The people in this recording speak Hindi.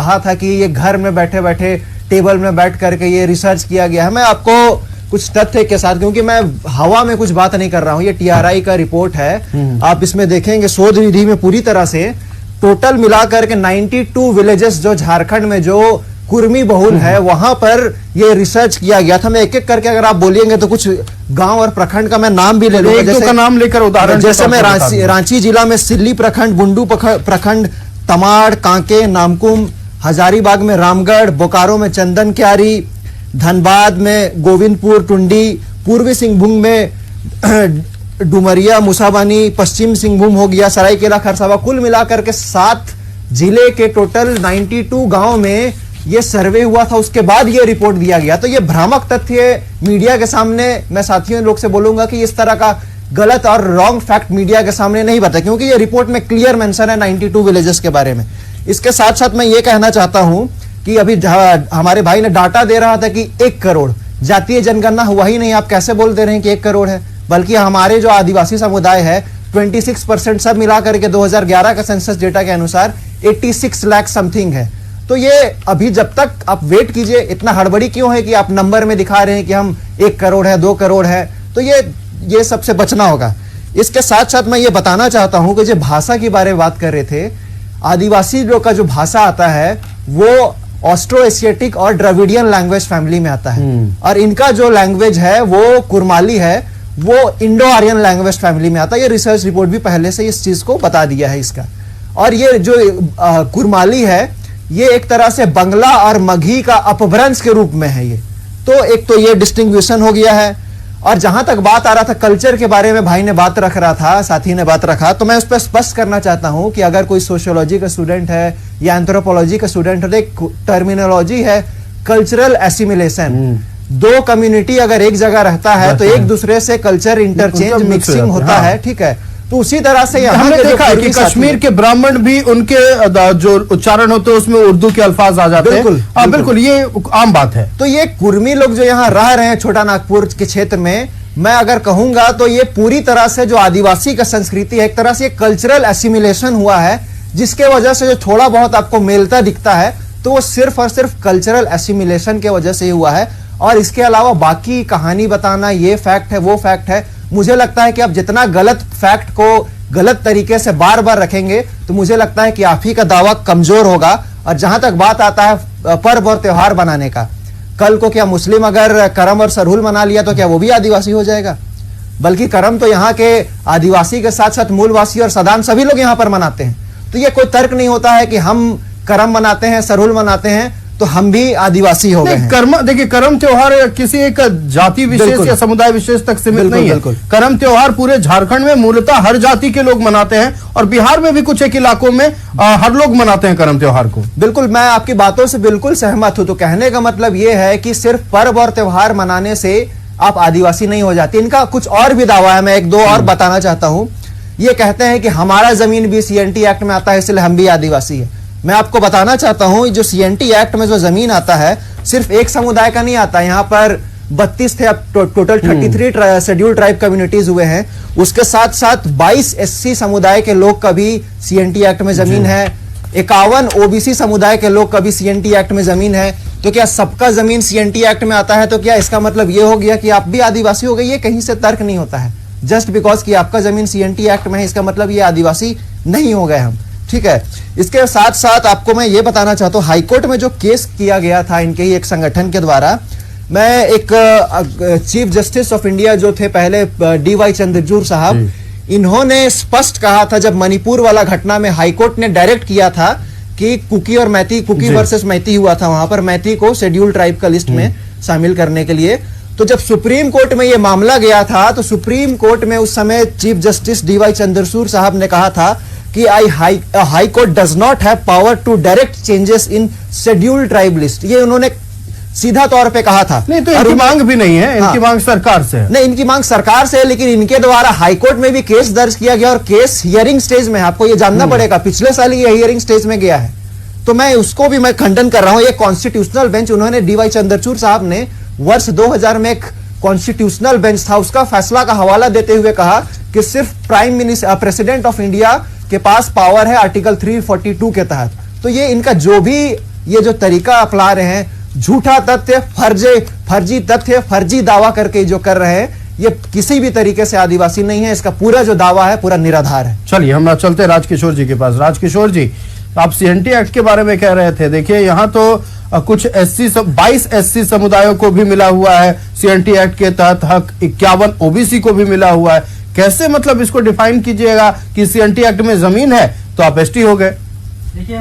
कहा था कि ये घर में बैठे बैठे टेबल में बैठ करके ये रिसर्च किया गया है। मैं आपको कुछ तथ्य के साथ, क्योंकि मैं हवा में कुछ बात नहीं कर रहा हूं, ये टीआरआई का रिपोर्ट है, आप इसमें देखेंगे शोध विधि में पूरी तरह से टोटल मिलाकर के 92 विलेजेस जो झारखंड में जो कुर्मी बहुल है वहां पर ये रिसर्च किया गया था। मैं एक एक करके अगर आप बोलिएंगे तो कुछ गांव और प्रखंड का मैं नाम भी ले लूंगा, जैसे का नाम लेकर उदाहरण, जैसे मैं रांची जिला में सिल्ली प्रखंड, बुंडू प्रखंड, तमाड़, कांके, नामकुम, हजारीबाग में रामगढ़, बोकारो में चंदन क्यारी, धनबाद में गोविंदपुर, टुंडी, पूर्वी सिंहभूम में डुमरिया, मुसाबानी, पश्चिम सिंहभूम हो गया, सरायकेला खरसावा, कुल मिलाकर के 7 जिले के टोटल 92 गांव में ये सर्वे हुआ था। उसके बाद ये रिपोर्ट दिया गया। तो ये भ्रामक तथ्य मीडिया के सामने, मैं साथियों लोग से बोलूंगा कि इस तरह का गलत और रॉन्ग फैक्ट मीडिया के सामने नहीं बताया, क्योंकि ये रिपोर्ट में क्लियर मेंशन है 92 विलेजेस के बारे में। इसके साथ साथ मैं ये कहना चाहता हूं कि अभी हमारे भाई ने डाटा दे रहा था कि 1 करोड़ जातीय जनगणना हुआ ही नहीं, आप कैसे बोल दे रहे हैं कि 1 करोड़ है, बल्कि हमारे जो आदिवासी समुदाय है 26% सब मिलाकर के 2011 का सेंसस डेटा के अनुसार 86 लाख समथिंग है। तो ये अभी जब तक आप वेट कीजिए, इतना हड़बड़ी क्यों है कि आप नंबर में दिखा रहे हैं कि हम 1 करोड़ है, 2 करोड़ है, तो ये सबसे बचना होगा। इसके साथ साथ मैं ये बताना चाहता हूं कि जो भाषा के बारे में बात कर रहे थे, आदिवासी लोग का जो भाषा आता है वो ऑस्ट्रो एशियाटिक और द्रविडियन लैंग्वेज फैमिली में आता है, और इनका जो लैंग्वेज है वो कुरमाली है, वो इंडो आर्यन लैंग्वेज फैमिली में आता है। ये रिसर्च रिपोर्ट भी पहले से इस चीज को बता दिया है इसका। और ये जो कुरमाली है ये एक तरह से बंगला और मगही का अपभ्रंश के रूप में है ये। तो एक तो ये डिस्टिंग्विशन हो गया है। और जहां तक बात आ रहा था कल्चर के बारे में, भाई ने बात रख रहा था, साथी ने बात रखा, तो मैं उस पर स्पष्ट करना चाहता हूं कि अगर कोई सोशियोलॉजी का स्टूडेंट है या एंथ्रोपोलॉजी का स्टूडेंट है, तो एक टर्मिनोलॉजी है कल्चरल एसिमिलेशन। 2 कम्युनिटी अगर एक जगह रहता है तो एक दूसरे से कल्चर इंटरचेंज मिक्सिंग होता है, ठीक है। तो उसी तरह से हमने देखा है कि कश्मीर के ब्राह्मण भी उनके जो उच्चारण होते हैं उसमें उर्दू के अल्फाज आ जाते हैं। बिल्कुल ये आम बात है। तो ये कुर्मी लोग जो यहाँ रह रहे हैं छोटा नागपुर के क्षेत्र में, मैं अगर कहूंगा तो ये पूरी तरह से जो आदिवासी का संस्कृति है, एक तरह से कल्चरल एसिमिलेशन हुआ है, जिसके वजह से जो थोड़ा बहुत आपको मेलता दिखता है तो वो सिर्फ और सिर्फ कल्चरल एसिमिलेशन के वजह से ही हुआ है। और इसके अलावा बाकी कहानी बताना, ये फैक्ट है, वो फैक्ट है, मुझे लगता है कि आप जितना गलत फैक्ट को गलत तरीके से बार बार रखेंगे तो मुझे लगता है कि आप ही का दावा कमजोर होगा। और जहां तक बात आता है पर्व और त्योहार बनाने का, कल को क्या मुस्लिम अगर करम और सरहुल मना लिया तो क्या वो भी आदिवासी हो जाएगा? बल्कि करम तो यहाँ के आदिवासी के साथ साथ मूलवासी और सदान सभी लोग यहाँ पर मनाते हैं। तो ये कोई तर्क नहीं होता है कि हम करम मनाते हैं, सरहुल मनाते हैं तो हम भी आदिवासी हो गए हैं। देखिए करम त्योहार किसी एक जाति विशेष या समुदाय विशेष तक सीमित नहीं है। करम त्योहार पूरे झारखंड में मूलतः हर जाति के लोग मनाते हैं, और बिहार में भी कुछ एक इलाकों में हर लोग मनाते हैं करम त्योहार को। बिल्कुल, मैं आपकी बातों से बिल्कुल सहमत हूं। तो कहने का मतलब यह है कि सिर्फ पर्व और त्योहार मनाने से आप आदिवासी नहीं हो जाते। इनका कुछ और भी दावा है, मैं 1-2 और बताना चाहता हूं। ये कहते हैं कि हमारा जमीन भी सीएनटी एक्ट में आता है इसलिए हम भी आदिवासी है। मैं आपको बताना चाहता हूं जो सीएनटी एक्ट में जो जमीन आता है सिर्फ एक समुदाय का नहीं आता। यहाँ पर 32 थे, अब टोटल 33 शेड्यूल ट्राइब कम्युनिटीज हुए हैं। उसके साथ साथ 22 एससी समुदाय के लोग का भी सीएनटी एक्ट में जमीन है। 51 ओबीसी समुदाय के लोग का भी सीएनटी एक्ट में जमीन है। तो क्या सबका जमीन सीएनटी एक्ट में आता है तो क्या इसका मतलब ये हो गया कि आप भी आदिवासी हो गए? ये कहीं से तर्क नहीं होता है। जस्ट बिकॉज कि आपका जमीन सीएनटी एक्ट में है इसका मतलब ये आदिवासी नहीं हो गए हम, ठीक है। इसके साथ साथ आपको मैं ये बताना चाहता हूँ, हाईकोर्ट में जो केस किया गया था इनके ही एक संगठन के द्वारा, मैं एक चीफ जस्टिस ऑफ इंडिया जो थे पहले DY चंद्रचूड़ साहब, इन्होंने स्पष्ट कहा था जब मणिपुर वाला घटना में हाईकोर्ट ने डायरेक्ट किया था कि कुकी और मैती, कुकी वर्सेस मैती हुआ था, वहां पर मैती को शेड्यूल ट्राइब का लिस्ट में शामिल करने के लिए। तो जब सुप्रीम कोर्ट में यह मामला गया था तो सुप्रीम कोर्ट में उस समय चीफ जस्टिस DY चंद्रचूड़ साहब ने कहा था कि high court does not have power to direct changes in schedule tribe list. ये उन्होंने सीधा तौर पे कहा था। नहीं तो इनकी मांग भी नहीं है, इनकी मांग सरकार से है। नहीं, इनकी मांग सरकार से है, लेकिन इनके द्वारा हाईकोर्ट में भी केस दर्ज किया गया और केस हियरिंग स्टेज में है। आपको ये जानना पड़ेगा, पिछले साल ये हियरिंग स्टेज में गया है। तो मैं उसको भी मैं खंडन कर रहा हूं। ये कॉन्स्टिट्यूशनल बेंच, उन्होंने DY चंद्रचूड़ साहब ने वर्ष 2000 में एक कॉन्स्टिट्यूशनल बेंच था, उसका फैसला का हवाला देते हुए कहा कि सिर्फ प्रेसिडेंट ऑफ इंडिया के पास पावर है आर्टिकल 342 के तहत। तो ये इनका जो भी ये जो तरीका अपना रहे हैं, झूठा तथ्य, फर्जी तथ्य, फर्जी दावा करके जो कर रहे हैं, ये किसी भी तरीके से आदिवासी नहीं है। इसका पूरा जो दावा है पूरा निराधार है। चलिए हम चलते हैं राजकिशोर जी के पास। राजकिशोर जी, आप CNT एक्ट के बारे में कह रहे थे। देखिए यहाँ तो कुछ 22 SC समुदायों को भी मिला हुआ है CNT एक्ट के तहत हक, 51 OBC को भी मिला हुआ है। कैसे मतलब इसको डिफाइन कीजिएगा कि CNT एक्ट में जमीन है तो आप ST हो गए? देखिए